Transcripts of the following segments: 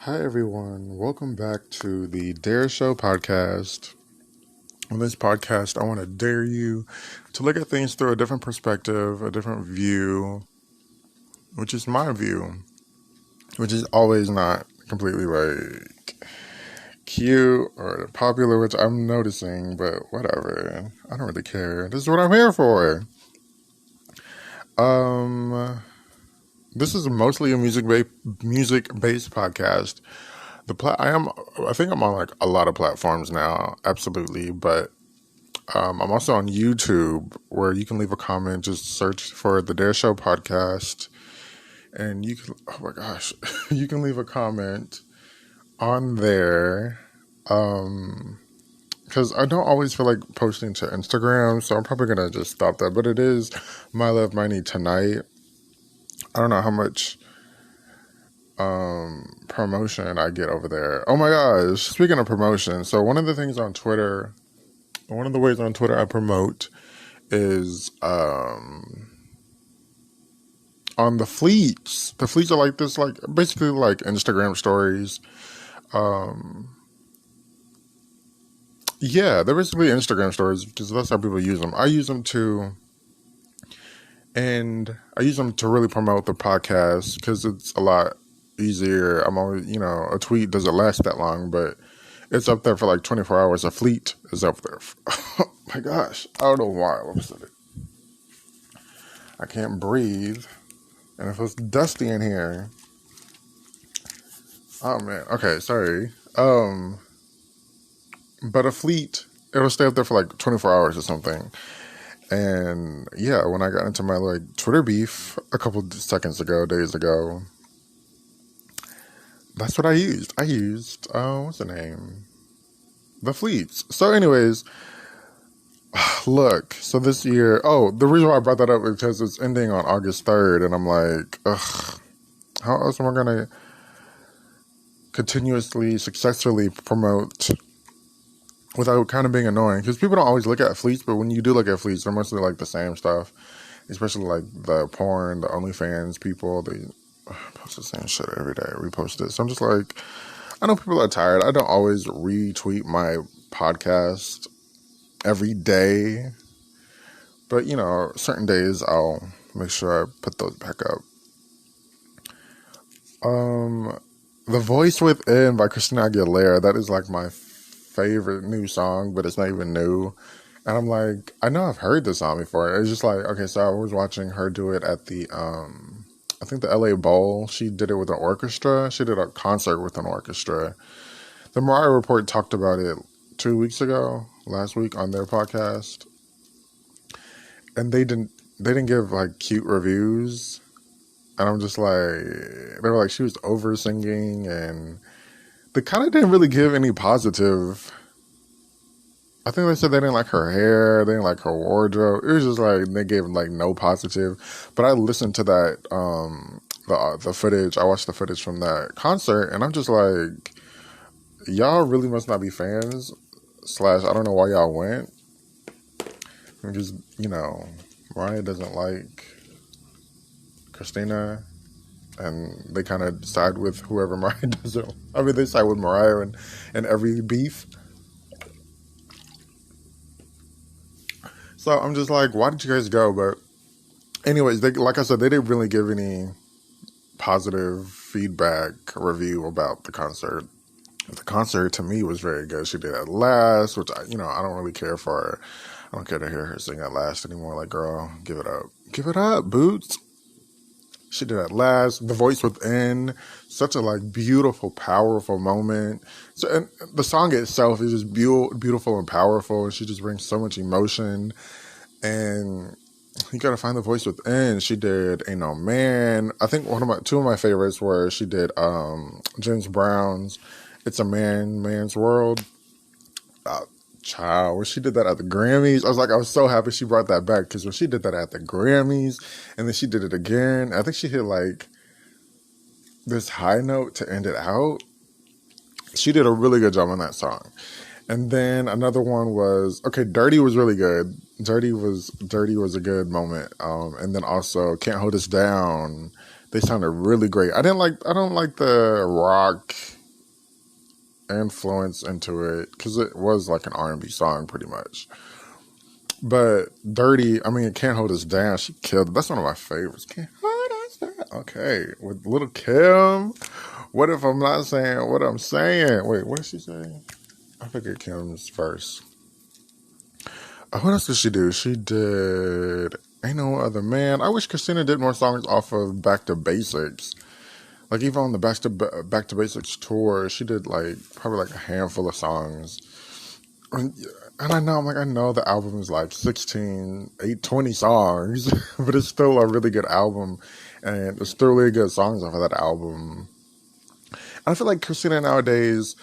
Hi, everyone. Welcome back to the Dare Show podcast. On this podcast, I want to dare you to look at things through a different perspective, a different view, which is my view, which is always not completely like cute or popular, which I'm noticing, but whatever. I don't really care. This is what I'm here for. This is mostly a music based podcast. I think I'm on like a lot of platforms now, absolutely, but I'm also on YouTube where you can leave a comment. Just search for the Dare Show podcast, and you can. Oh my gosh, you can leave a comment on there. Because I don't always feel like posting to Instagram, so I'm probably gonna just stop that. But it is My Love, My Need Tonight. I don't know how much promotion I get over there. Oh my gosh! Speaking of promotion, so one of the ways on Twitter I promote is on the fleets. The fleets are like this, like basically like Instagram stories. Yeah, they're basically Instagram stories because that's how people use them. I use them to really promote the podcast because it's a lot easier. I'm always, a tweet doesn't last that long, but it's up there for like 24 hours. A fleet is up there. Oh my gosh, I don't know why all of a sudden I can't breathe, and it feels dusty in here. Oh man. Okay, sorry. But a fleet, it'll stay up there for like 24 hours or something. And yeah, when I got into my like Twitter beef a couple days ago, that's what I used. What's the name? The fleets. So anyways, look, so this year, the reason why I brought that up is because it's ending on August 3rd, and I'm like, ugh, how else am I going to continuously, successfully promote without kind of being annoying? Because people don't always look at fleets, but when you do look at fleets, they're mostly like the same stuff, especially like the porn, the OnlyFans people, they post the same shit every day, repost it. So I'm just like, I know people are tired. I don't always retweet my podcast every day, but certain days I'll make sure I put those back up. The Voice Within by Christina Aguilera, that is like my favorite new song, but it's not even new. And I'm like, I know I've heard this song before. It's just like, okay, so I was watching her do it at the, I think the LA Bowl. She did it with an orchestra. She did a concert with an orchestra. The Mariah Report talked about it last week on their podcast. And they didn't give like cute reviews. And I'm just like, they were like, she was over singing, and they kind of didn't really give any positive. I think they said they didn't like her hair, they didn't like her wardrobe. It was just like, they gave like no positive. But I listened to that, the footage. I watched the footage from that concert, and I'm just like, y'all really must not be fans. / I don't know why y'all went. Because, Mariah doesn't like Christina, and they kind of side with whoever Mariah doesn't. I mean, they side with Mariah in every beef. So I'm just like, why did you guys go? But anyways, like I said, they didn't really give any positive feedback review about the concert. The concert to me was very good. She did At Last, which I don't really care for. I don't care to hear her sing At Last anymore. Like, girl, give it up, Boots. She did At Last. The Voice Within, such a like beautiful, powerful moment. So, and the song itself is just beautiful and powerful. She just brings so much emotion, and you gotta find the voice within. She did Ain't No Man. I think two of my favorites were she did James Brown's It's a Man's World. Child, when she did that at the Grammys, I was so happy she brought that back, because when she did that at the Grammys, and then she did it again, I think she hit like this high note to end it out. She did a really good job on that song. And then another one was, Dirty was really good. Dirty was a good moment. And then also Can't Hold Us Down, They sounded really great. I don't like the rock influence into it because it was like an R&B song pretty much. But Dirty, I mean, it Can't Hold Us Down. She killed it. That's one of my favorites. Can't hold us down. Okay, with Little Kim. What if I'm not saying what I'm saying? Wait, what did she say? I forget Kim's verse. What else did she do? She did Ain't No Other Man. I wish Christina did more songs off of Back to Basics. Like even on the Back to Basics tour, she did like probably like a handful of songs. And I know, I'm like, I know the album is like 20 songs, but it's still a really good album. And there's still really good songs off of that album. I feel like Christina nowadays,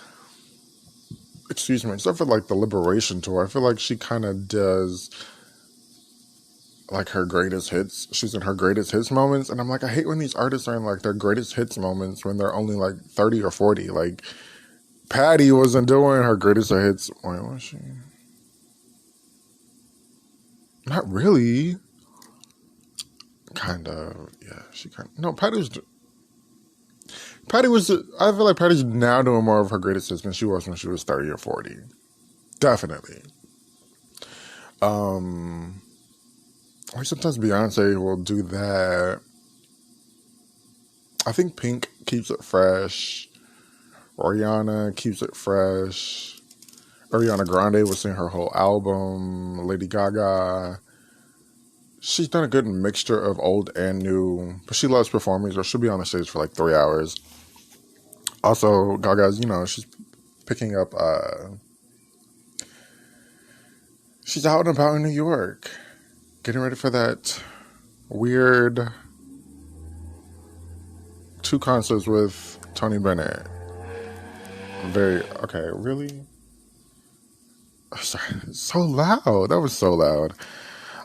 excuse me, except for like the Liberation tour, I feel like she kind of does like her greatest hits. She's in her greatest hits moments. And I'm like, I hate when these artists are in like their greatest hits moments when they're only like 30 or 40. Like, Patty wasn't doing her greatest hits. Wait, was she? Not really. Kind of. Yeah, she kind of. No, Patty was. I feel like Patty's now doing more of her greatest hits than she was when she was 30 or 40. Definitely. Like sometimes Beyonce will do that. I think Pink keeps it fresh. Rihanna keeps it fresh. Ariana Grande was in her whole album. Lady Gaga. She's done a good mixture of old and new, but she loves performing, so she'll be on the stage for like 3 hours. Also, Gaga's, she's picking up, she's out and about in New York, getting ready for that weird 2 concerts with Tony Bennett. Okay, really? Sorry, so loud. That was so loud.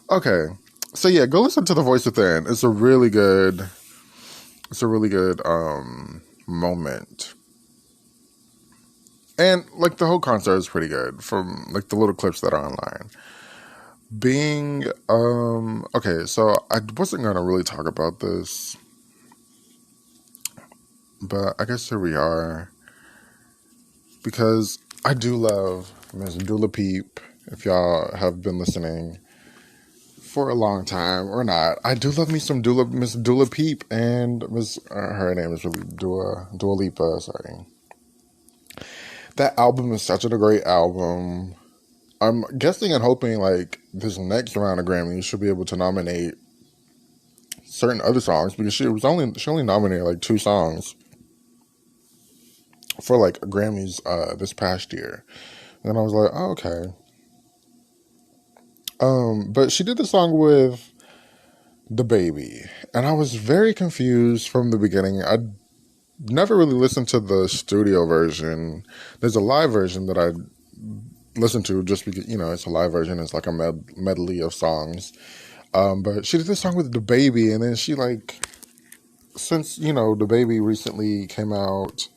Okay, so yeah, go listen to The Voice Within. It's a really good moment. And like the whole concert is pretty good from like the little clips that are online. Okay, so I wasn't gonna really talk about this, but I guess here we are. Because I do love Miss Dula Peep, if y'all have been listening for a long time or not. I do love me some Miss Dula Peep, and her name is really Dua Lipa, sorry. That album is such a great album. I'm guessing and hoping like this next round of Grammys she'll be able to nominate certain other songs, because she only nominated like 2 songs for like Grammys this past year. And I was like, oh, okay. But she did the song with Dababy, and I was very confused from the beginning. I never really listened to the studio version. There's a live version that I listened to just because, it's a live version. It's like a medley of songs. But she did this song with Dababy, and then she like, since, Dababy recently came out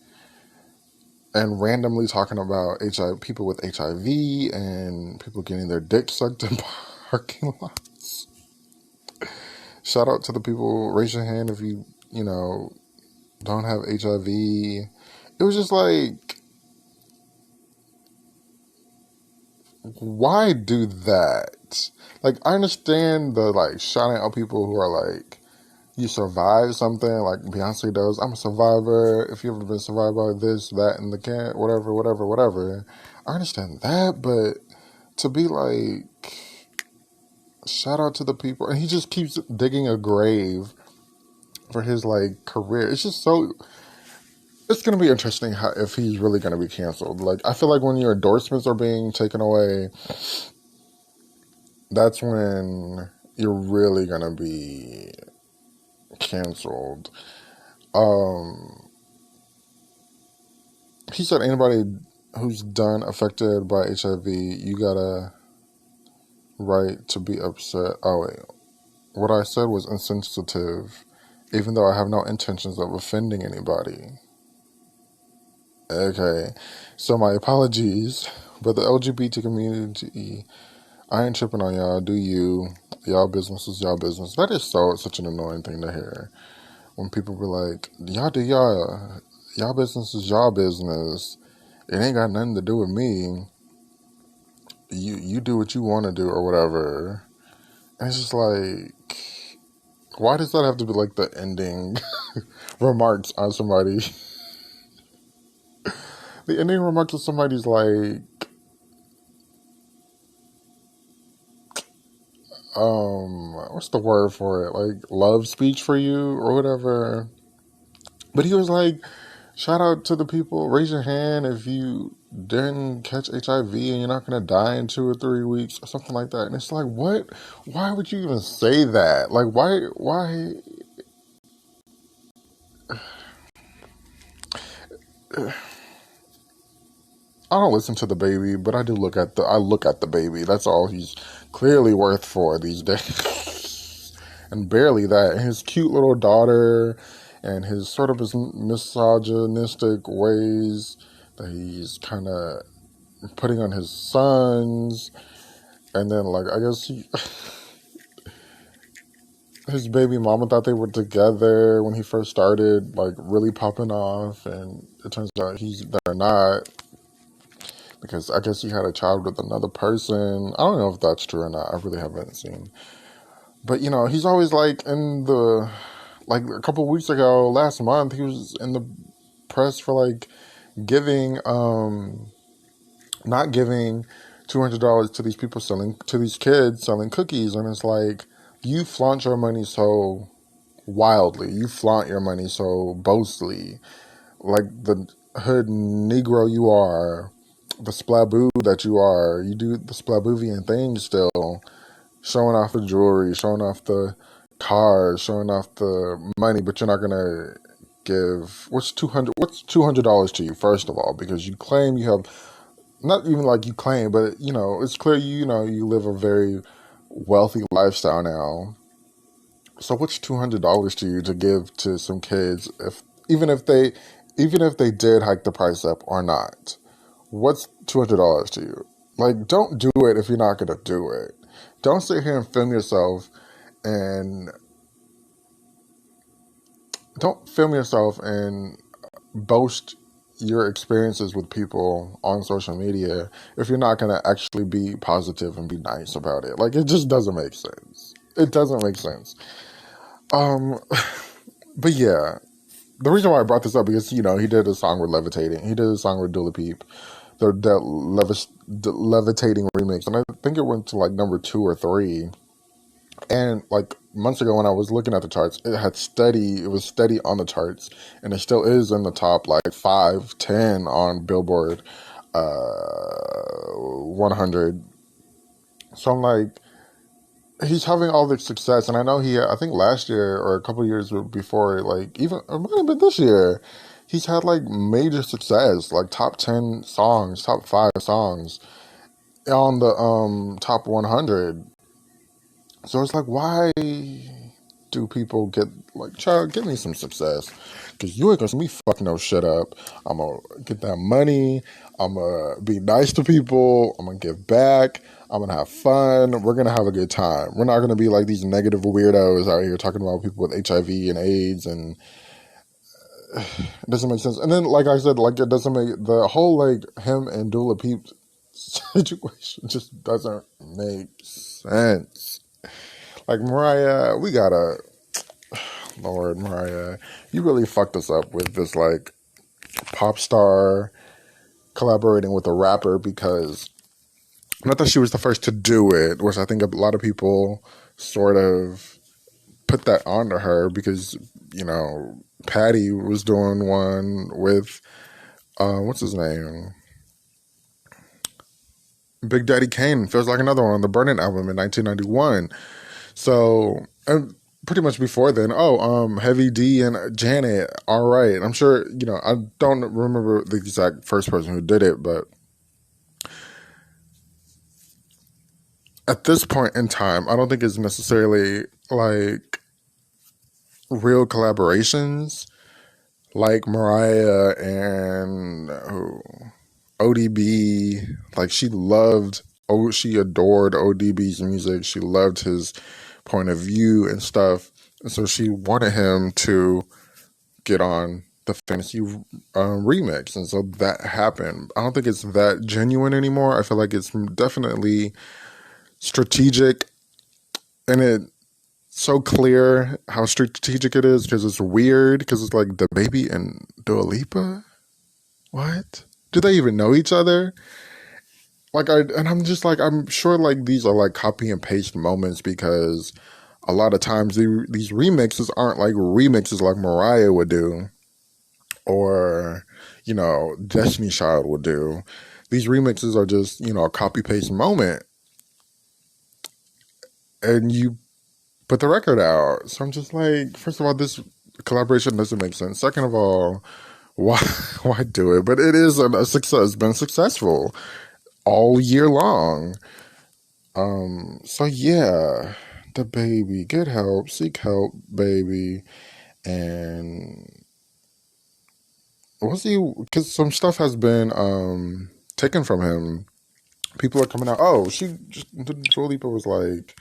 and randomly talking about people with HIV and people getting their dicks sucked in parking lots. Shout out to the people. Raise your hand if you, don't have HIV. It was just like, why do that? Like, I understand the like shouting out people who are like, you survive something like Beyonce does. I'm a survivor. If you've ever been survived by this, that, and the can't, whatever. I understand that, but to be like, shout out to the people, and he just keeps digging a grave for his like career. It's just so. It's gonna be interesting if he's really gonna be canceled. Like, I feel like when your endorsements are being taken away, that's when you're really gonna be canceled. He said anybody who's done affected by HIV, you got a right to be upset. Oh wait, what I said was insensitive, even though I have no intentions of offending anybody. Okay, so my apologies, but the LGBT community, I ain't tripping on y'all. Do you? Y'all business is y'all business. That is such an annoying thing to hear. when people be like, y'all do y'all business is y'all business. It ain't got nothing to do with me. You do what you want to do or whatever. And it's just like, why does that have to be like the ending remarks on somebody? The ending remarks of somebody's like, what's the word for it? Like love speech for you or whatever. But he was like, shout out to the people. Raise your hand if you didn't catch HIV and you're not gonna die in 2 or 3 weeks or something like that. And it's like, what? Why would you even say that? Like, why? Why? I don't listen to the baby, but I do look at the baby. That's all he's clearly worth for these days, and barely that. And his cute little daughter, and his sort of his misogynistic ways that he's kind of putting on his sons, and then like I guess his baby mama thought they were together when he first started, like really popping off, and it turns out they're not. Because I guess he had a child with another person. I don't know if that's true or not. I really haven't seen. But, he's always like like a couple of weeks ago, last month, he was in the press for like giving, not giving $200 to these people to these kids selling cookies. And it's like, you flaunt your money so wildly. You flaunt your money so boastfully. Like the hood Negro you are, the splaboo that you are, you do the splaboovian thing still, showing off the jewelry, showing off the cars, showing off the money, but you're not gonna give what's $200 to you, first of all, because you claim you have, not even like you claim, but it's clear you live a very wealthy lifestyle now. So what's $200 to you to give to some kids, if even if they even if they did hike the price up or not? What's $200 to you? Like, don't do it if you're not gonna do it. Don't sit here and film yourself and don't film yourself and boast your experiences with people on social media if you're not gonna actually be positive and be nice about it. Like, it just doesn't make sense. It doesn't make sense. Um, but yeah, the reason why I brought this up because he did a song with Levitating. He did a song with Dula Peep, the Levitating remix, and I think it went to like number 2 or 3. And like months ago when I was looking at the charts, it was steady on the charts, and it still is in the top like 5, 10 on Billboard 100. So I'm like, he's having all this success, and I know I think last year or a couple of years before, like even it might have been this year, he's had like major success, like top 10 songs, top 5 songs on the top 100. So it's like, why do people get like, child, give me some success, because you ain't gonna see me fuck no shit up. I'm gonna get that money. I'm gonna be nice to people. I'm gonna give back. I'm gonna have fun. We're gonna have a good time. We're not gonna be like these negative weirdos out here talking about people with HIV and AIDS, and it doesn't make sense. And then, like I said, like it doesn't make the whole like him and Dula Peep situation just doesn't make sense. Like, Mariah, we gotta, Lord, Mariah, you really fucked us up with this like pop star collaborating with a rapper, because not that she was the first to do it, which I think a lot of people sort of put that onto her, because Patty was doing one with what's his name, Big Daddy Kane. Feels like another one on the Burning album in 1991. So, and pretty much before then, Heavy D and Janet. All right, I'm sure I don't remember the exact first person who did it, but at this point in time, I don't think it's necessarily like real collaborations like Mariah and ODB. Like, she adored ODB's music. She loved his point of view and stuff. And so she wanted him to get on the fantasy remix. And so that happened. I don't think it's that genuine anymore. I feel like it's definitely strategic, and it's so clear how strategic it is because it's weird because it's like Dababy and Dua Lipa. What? Do they even know each other? I'm just like, I'm sure like these are like copy and paste moments because a lot of times these remixes aren't like remixes like Mariah would do or, Destiny Child would do. These remixes are just, a copy paste moment and you put the record out. So I'm just like, first of all, this collaboration doesn't make sense. Second of all, why why do it? But it is a success. It's been successful all year long. So yeah, Dababy, get help, seek help, baby. And we'll see, because some stuff has been taken from him. People are coming out. Oh, Dua Lipa was like,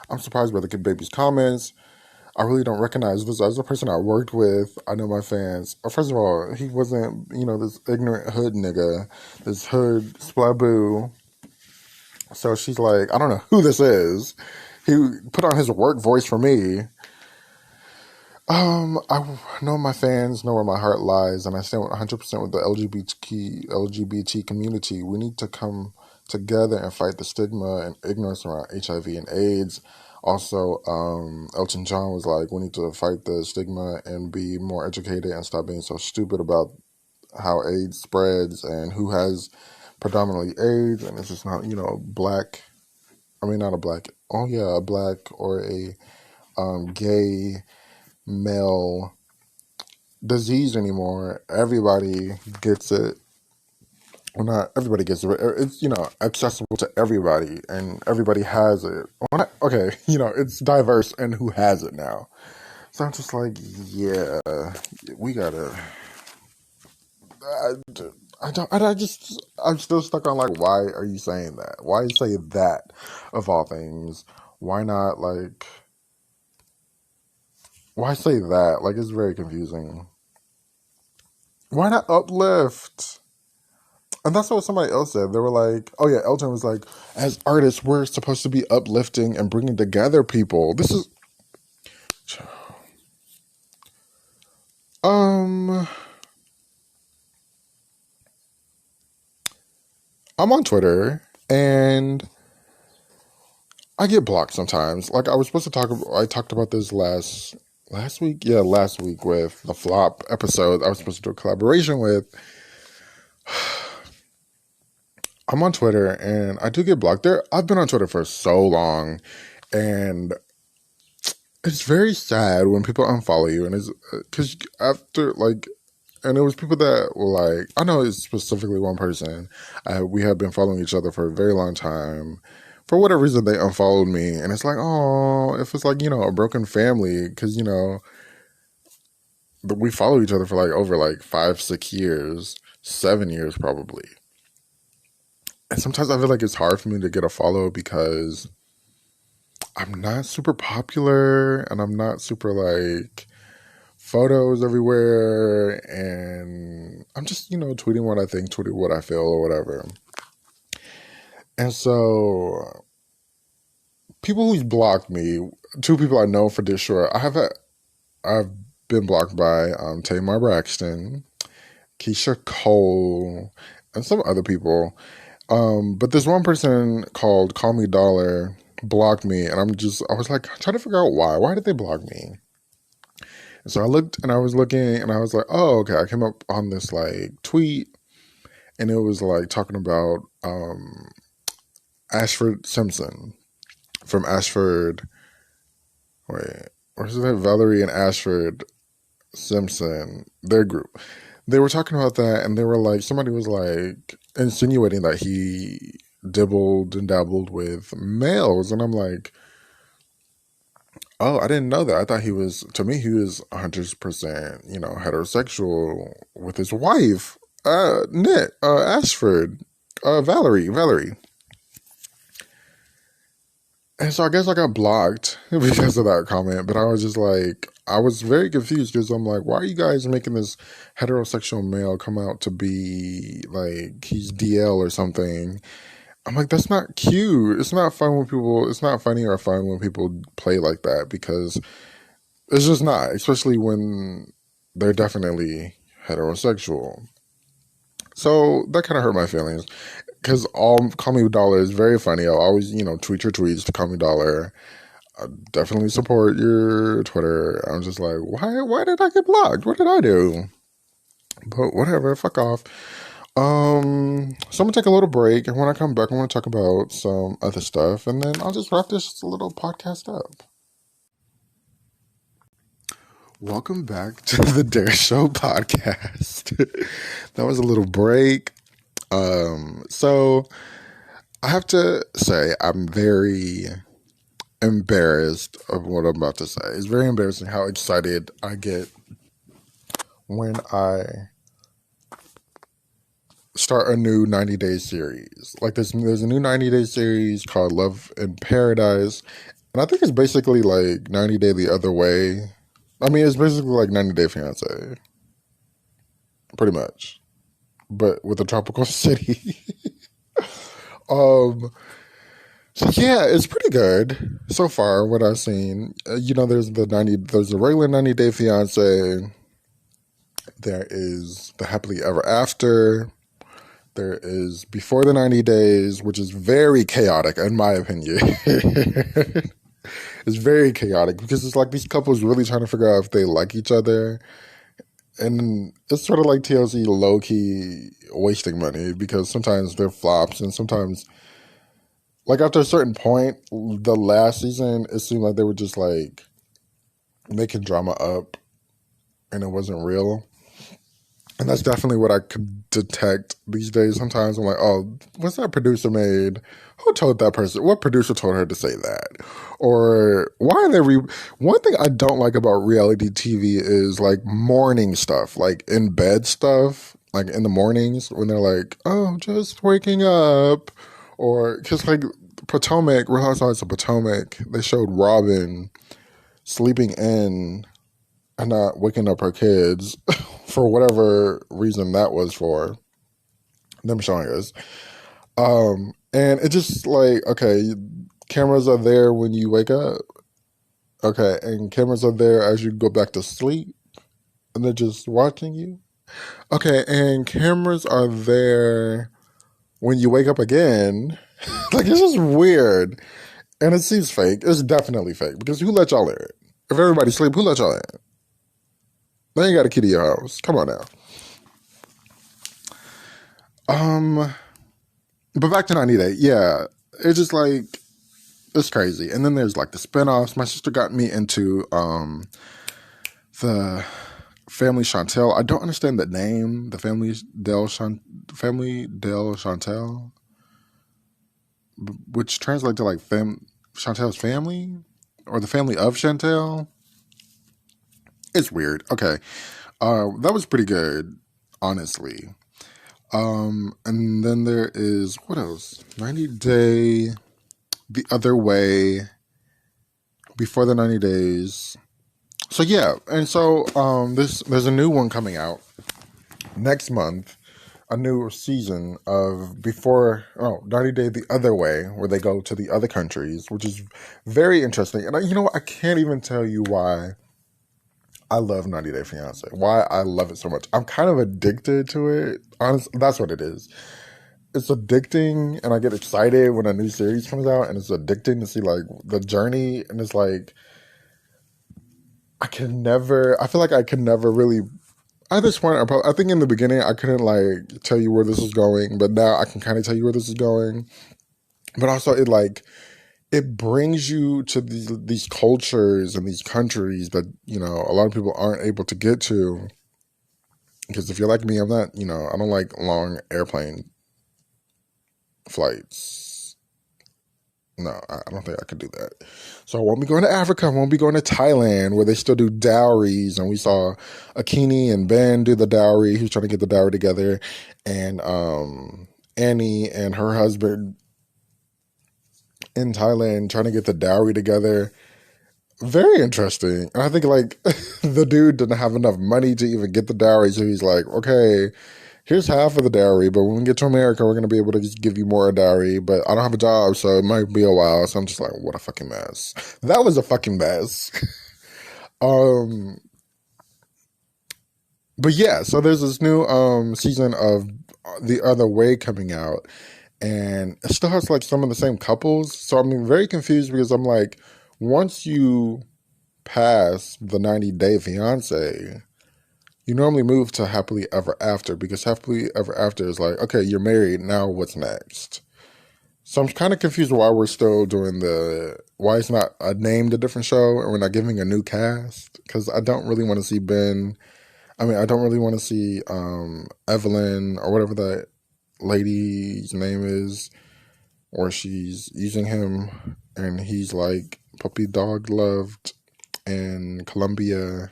I'm surprised by the Kid Baby's comments. I really don't recognize this as a person I worked with. I know my fans. First of all, he wasn't, this ignorant hood nigga, this hood splaboo. So she's like, I don't know who this is. He put on his work voice for me. I know my fans know where my heart lies, and I stand 100% with the LGBT community. We need to come together and fight the stigma and ignorance around HIV and AIDS. Also, Elton John was like, we need to fight the stigma and be more educated and stop being so stupid about how AIDS spreads and who has predominantly AIDS, and it's just not, black. I mean, not a black. Oh yeah, a black or a gay male disease anymore. Everybody gets it. Well, not everybody gets it, but it's, accessible to everybody and everybody has it. Okay, it's diverse and who has it now. So I'm just like, yeah, we gotta. I, I don't. I'm still stuck on like, why are you saying that? Why say that of all things? Why not like? Why say that? Like, it's very confusing. Why not uplift? And that's what somebody else said. They were like, oh yeah, Elton was like, as artists, we're supposed to be uplifting and bringing together people. This is, I'm on Twitter and I get blocked sometimes. Like I talked about this last week. Yeah, last week with the flop episode I was supposed to do a collaboration with. I'm on Twitter and I do get blocked there. I've been on Twitter for so long and it's very sad when people unfollow you, and it's because after like, and it was people that were like, I know it's specifically one person. We have been following each other for a very long time. For whatever reason, they unfollowed me, and it's like, oh, if it's like a broken family, because we follow each other for like over like 5-6 years, 7 years probably. And sometimes I feel like it's hard for me to get a follow because I'm not super popular and I'm not super like photos everywhere, and I'm just, tweeting what I think, tweeting what I feel or whatever. And so people who's blocked me, two people I know for this sure, I've been blocked by Tamar Braxton, Keisha Cole, and some other people. But this one person called Call Me Dollar blocked me, and I was like trying to figure out why. Why did they block me? And so I looked and I was looking and I was like, oh, okay. I came up on this like tweet and it was like talking about Ashford Simpson from Ashford. Wait, where's that? Valerie and Ashford Simpson, their group. They were talking about that and they were like, somebody was like insinuating that he dibbled and dabbled with males. And I'm like, oh, I didn't know that. I thought he was 100%, heterosexual with his wife, Ashford, Valerie. And so I guess I got blocked because of that comment. But I was just like, I was very confused because I'm like, why are you guys making this heterosexual male come out to be like he's DL or something? I'm like, that's not cute. It's not fun when people. It's not funny or fun when people play like that because it's just not, especially when they're definitely heterosexual. So that kind of hurt my feelings because all Call Me Dollar is very funny. I'll always, tweet your tweets to Call Me Dollar. I definitely support your Twitter. I'm just like, why did I get blocked? What did I do? But whatever, fuck off. So I'm gonna take a little break, and when I come back, I want to talk about some other stuff, and then I'll just wrap this little podcast up. Welcome back to the Dare Show podcast. That was a little break. So I have to say I'm very embarrassed of what I'm about to say. It's very embarrassing how excited I get when I start a new 90-day series. Like there's a new 90-day series called Love in Paradise, and I think it's basically like 90 Day the Other Way. I mean, it's basically like 90 Day Fiance, pretty much, but with a tropical city. um, so yeah, it's pretty good so far. What I've seen, there's the regular 90 Day Fiance. There is the Happily Ever After. There is Before the 90 Days, which is very chaotic, in my opinion. It's very chaotic because it's like these couples really trying to figure out if they like each other. And it's sort of like TLC low-key wasting money because sometimes they're flops and sometimes, like after a certain point, the last season, it seemed like they were just like making drama up and it wasn't real. And that's definitely what I could detect these days. Sometimes I'm like, oh, what's that producer made? Who told that person? What producer told her to say that? Or why are they one thing I don't like about reality TV is like morning stuff, like in bed stuff, like in the mornings when they're like, oh, just waking up. Or because like Potomac, Real Housewives of Potomac, they showed Robin sleeping in and not waking up her kids for whatever reason that was for them showing us. And it's just like, okay, cameras are there when you wake up. Okay, and cameras are there as you go back to sleep and they're just watching you. Okay, and cameras are there when you wake up again. Like, it's just weird. And it seems fake. It's definitely fake because who let y'all in? If everybody sleep, who let y'all in? They ain't got a key to your house. Come on now. But back to 90 Day. Yeah, it's just like, it's crazy. And then there's like the spinoffs. My sister got me into the Family Chantel. I don't understand the name. The Family Del Chantel, which translates to like Chantel's family or the family of Chantel. It's weird. Okay. That was pretty good, honestly. And then there is, what else? 90 Day, The Other Way, Before the 90 Days. So yeah, and so there's a new one coming out next month, a new season of 90 Day the Other Way, where they go to the other countries, which is very interesting. And I can't even tell you why I love 90 Day Fiance. Why I love it so much. I'm kind of addicted to it. Honestly, that's what it is. It's addicting, and I get excited when a new series comes out, and it's addicting to see like the journey. And it's like I feel like I can never really. At this point, I think in the beginning I couldn't like tell you where this is going, but now I can kind of tell you where this is going. But also, it brings you to these cultures and these countries that, a lot of people aren't able to get to. Because if you're like me, I'm not, I don't like long airplane flights. No, I don't think I could do that. So I won't be going to Africa. I won't be going to Thailand where they still do dowries. And we saw Akini and Ben do the dowry. He was trying to get the dowry together. And Annie and her husband in Thailand trying to get the dowry together. Very interesting. And I think like the dude didn't have enough money to even get the dowry, so he's like, okay, here's half of the dowry, but when we get to America, we're gonna be able to just give you more dowry. But I don't have a job, so it might be a while. So I'm just like, what a fucking mess. That was a fucking mess. um, but yeah, so there's this new season of The Other Way coming out, and it still has like some of the same couples. So I'm very confused because I'm like, once you pass the 90-day fiance, you normally move to happily ever after, because happily ever after is like, okay, you're married, now what's next? So I'm kind of confused why we're still doing why it's not named a different show and we're not giving a new cast, because I don't really want to see I don't really want to see Evelyn or whatever that lady's name is, or she's using him and he's like puppy dog loved in Colombia.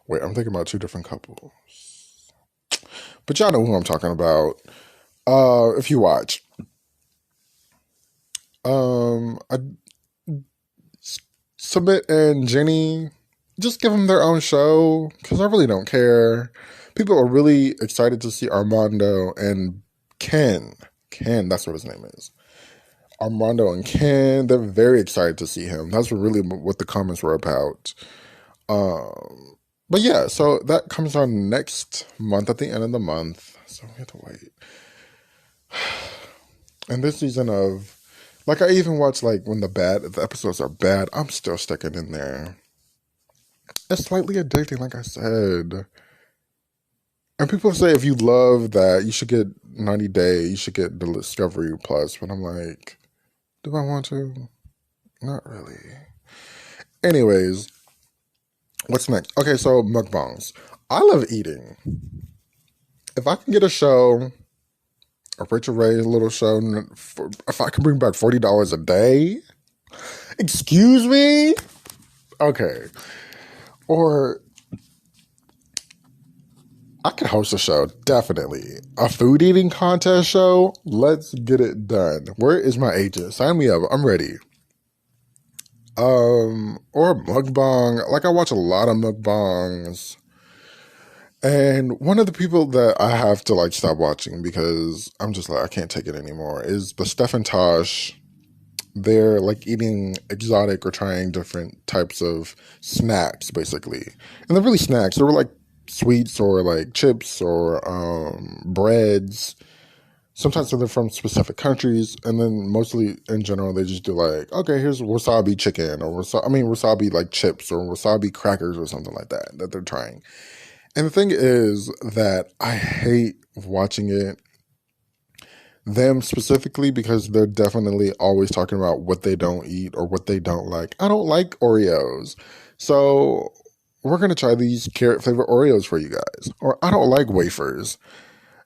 Wait, I'm thinking about two different couples. But y'all know who I'm talking about. If you watch. I Submit and Jenny, just give them their own show, because I really don't care. People are really excited to see Armando and Ken. Ken, that's what his name is. Armando and Ken, they're very excited to see him. That's really what the comments were about. But yeah, so that comes on next month at the end of the month. So we have to wait. And this season of, like, I even watch like when the episodes are bad, I'm still sticking in there. It's slightly addicting, like I said. And people say if you love that, you should get 90 Day, you should get the Discovery Plus. But I'm like, do I want to? Not really. Anyways, what's next? Okay, so mukbangs. I love eating. If I can get a show, a Rachel Ray little show, if I can bring back $40 a day, excuse me? Okay. Or I could host a show, definitely. A food eating contest show? Let's get it done. Where is my agent? Sign me up. I'm ready. Or mukbang. Like, I watch a lot of mukbangs. And one of the people that I have to like stop watching because I'm just like, I can't take it anymore, is the Steph and Tosh. They're like eating exotic or trying different types of snacks, basically. And they're really snacks. They were like sweets or like chips or breads. Sometimes they're from specific countries, and then mostly in general they just do like, okay, here's wasabi chicken or wasabi like chips or wasabi crackers or something like that they're trying. And the thing is that I hate watching it, them specifically, because they're definitely always talking about what they don't eat or what they don't like. I don't like Oreos. So we're going to try these carrot flavored Oreos for you guys. Or I don't like wafers.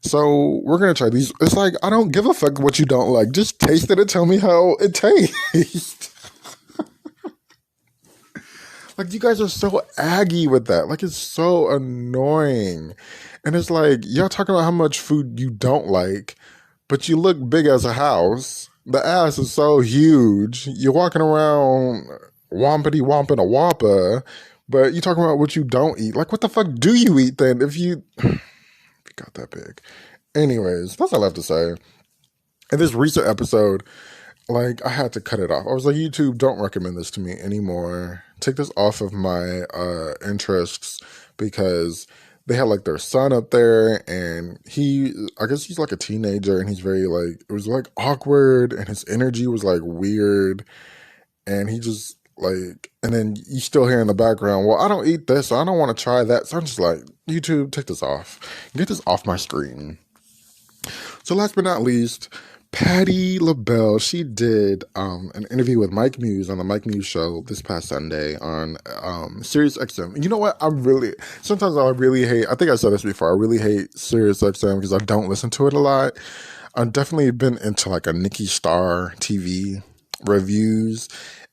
So we're going to try these. It's like, I don't give a fuck what you don't like. Just taste it and tell me how it tastes. Like, you guys are so aggy with that. Like, it's so annoying. And it's like, y'all talking about how much food you don't like, but you look big as a house. The ass is so huge. You're walking around wompity womping a whopper, but you talking about what you don't eat. Like, what the fuck do you eat then if you got that big? Anyways, that's all I have to say. In this recent episode, like, I had to cut it off. I was like, YouTube, don't recommend this to me anymore. Take this off of my interests, because they had like their son up there, and I guess he's like a teenager, and he's very like, it was like awkward, and his energy was like weird, and he just like, and then you still hear in the background, well, I don't eat this, so I don't want to try that. So I'm just like, YouTube, take this off. Get this off my screen. So last but not least, Patti LaBelle, she did an interview with Mike Muse on the Mike Muse show this past Sunday on Sirius XM. You know what? Sometimes I really hate, I think I said this before, I really hate Sirius XM because I don't listen to it a lot. I've definitely been into like a Nikki Star TV reviews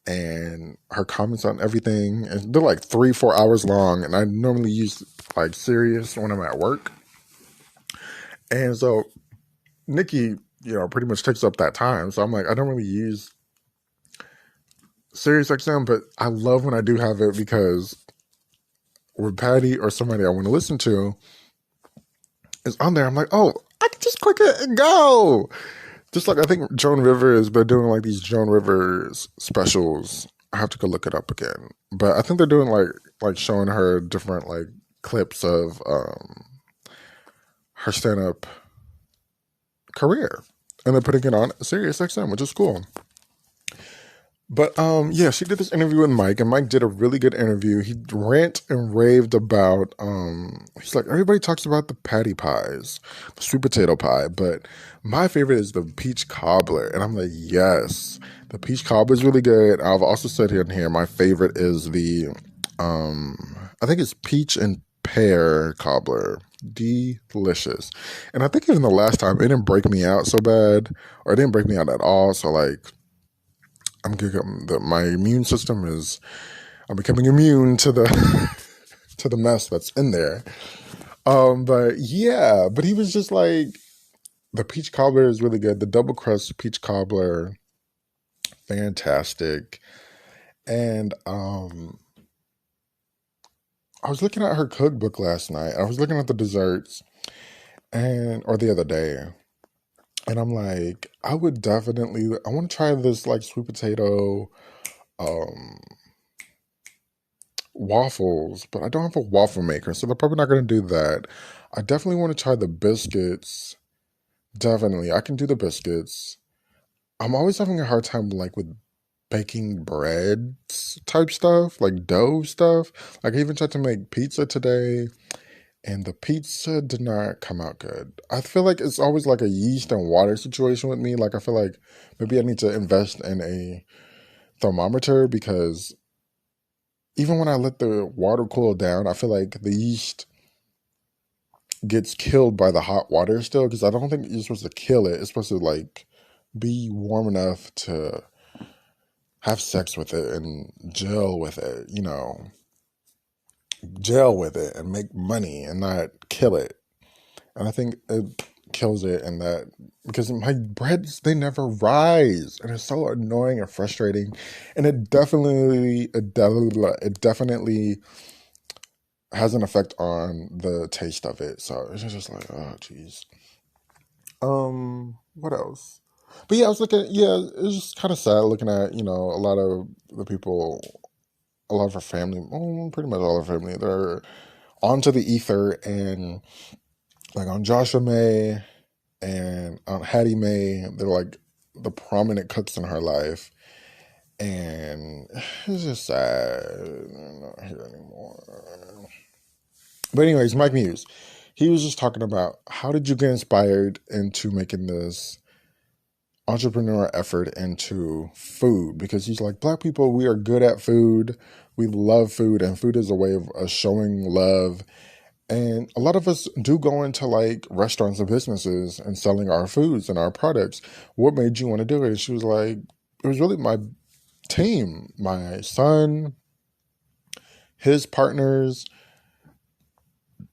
and her comments on everything. And they're like 3-4 hours long, and I normally use like Sirius when I'm at work. And so Nikki pretty much takes up that time. So I'm like, I don't really use SiriusXM, but I love when I do have it because with Patty or somebody I want to listen to is on there, I'm like, oh, I can just click it and go. Just like I think Joan Rivers been doing like these Joan Rivers specials. I have to go look it up again, but I think they're doing like showing her different like clips of her stand up career, and they're putting it on SiriusXM, which is cool. But yeah, she did this interview with Mike, and Mike did a really good interview. He rant and raved about he's like, everybody talks about the patty pies, the sweet potato pie, but my favorite is the peach cobbler. And I'm like, yes, the peach cobbler is really good. I've also said here and here, my favorite is the I think it's peach and pear cobbler. Delicious. And I think even the last time it didn't break me out so bad, or it didn't break me out at all. So like I'm good. My immune system is. I'm becoming immune to the to the mess that's in there. But yeah, but he was just like the peach cobbler is really good. The double crust peach cobbler, fantastic. And I was looking at her cookbook last night. I was looking at the desserts, or the other day, and I'm like, I would definitely. I want to try this like sweet potato. Um, Waffles, but I don't have a waffle maker, so they're probably not going to do that. I definitely want to try the biscuits. Definitely, I can do the biscuits. I'm always having a hard time like with baking breads type stuff, like dough stuff. Like I even tried to make pizza today, and the pizza did not come out good. I feel like it's always like a yeast and water situation with me. Like I feel like maybe I need to invest in a thermometer because even when I let the water cool down, I feel like the yeast gets killed by the hot water still because I don't think you're supposed to kill it. It's supposed to like be warm enough to have sex with it and gel with it, gel with it and make money and not kill it. And I think it kills it and that because my breads they never rise and it's so annoying and frustrating and it definitely has an effect on the taste of it. So it's just like, oh, jeez. What else? But yeah, I was looking. Yeah, it was just kind of sad looking at a lot of the people, a lot of her family, pretty much all her family. They're onto the ether and like on Joshua May and on Hattie May. They're like the prominent cooks in her life, and it's just sad. They're not here anymore. But anyways, Mike Muse, he was just talking about how did you get inspired into making this entrepreneur effort into food? Because he's like, black people, we are good at food. We love food, and food is a way of us showing love. And a lot of us do go into like restaurants and businesses and selling our foods and our products. What made you want to do it? And she was like, it was really my team, my son, his partners,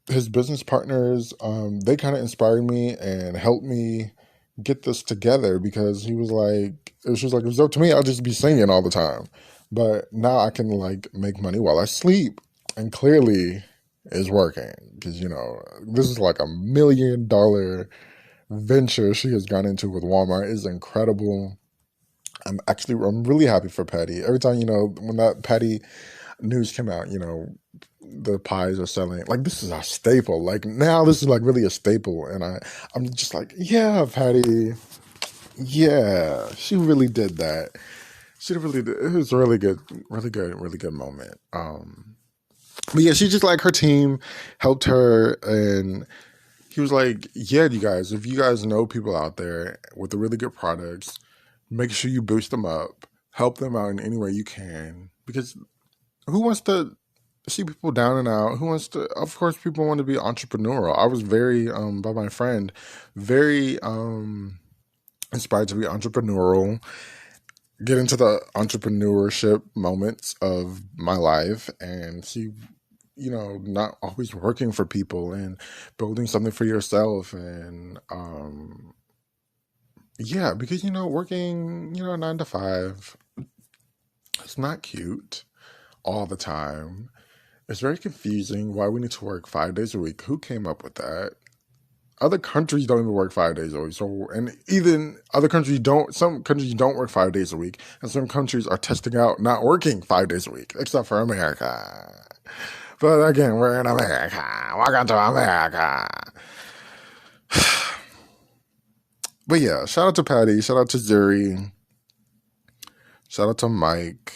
his business partners, they kind of inspired me and helped me get this together because she was like, it was up to me, I'll just be singing all the time. But now I can like make money while I sleep. And clearly is working because, this is like $1 million venture she has gone into with Walmart. Is incredible. I'm really happy for Patty. Every time, when that Patty news came out, the pies are selling. Like this is a staple. Like now this is like really a staple. And I'm just like, yeah, Patty. Yeah, she really did that. She really did. It was a really good, really good, really good moment. But yeah, she just like her team helped her and he was like, yeah, you guys, if you guys know people out there with the really good products, make sure you boost them up, help them out in any way you can. Because who wants to see people down and out? Who wants to? Of course, people want to be entrepreneurial. I was very, by my friend, very inspired to be entrepreneurial, get into the entrepreneurship moments of my life and see, not always working for people and building something for yourself and Yeah, because working, 9 to 5, it's not cute all the time. It's very confusing why we need to work 5 days a week. Who came up with that? Other countries don't even work 5 days a week. So, and even other countries don't, some countries don't work 5 days a week. And some countries are testing out not working 5 days a week, except for America. But again, we're in America. Welcome to America. But yeah, shout out to Patty. Shout out to Zuri. Shout out to Mike.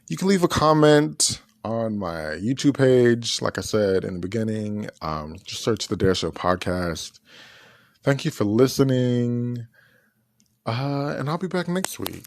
You can leave a comment on my YouTube page. Like I said in the beginning, just search the Dare Show podcast. Thank you for listening. And I'll be back next week.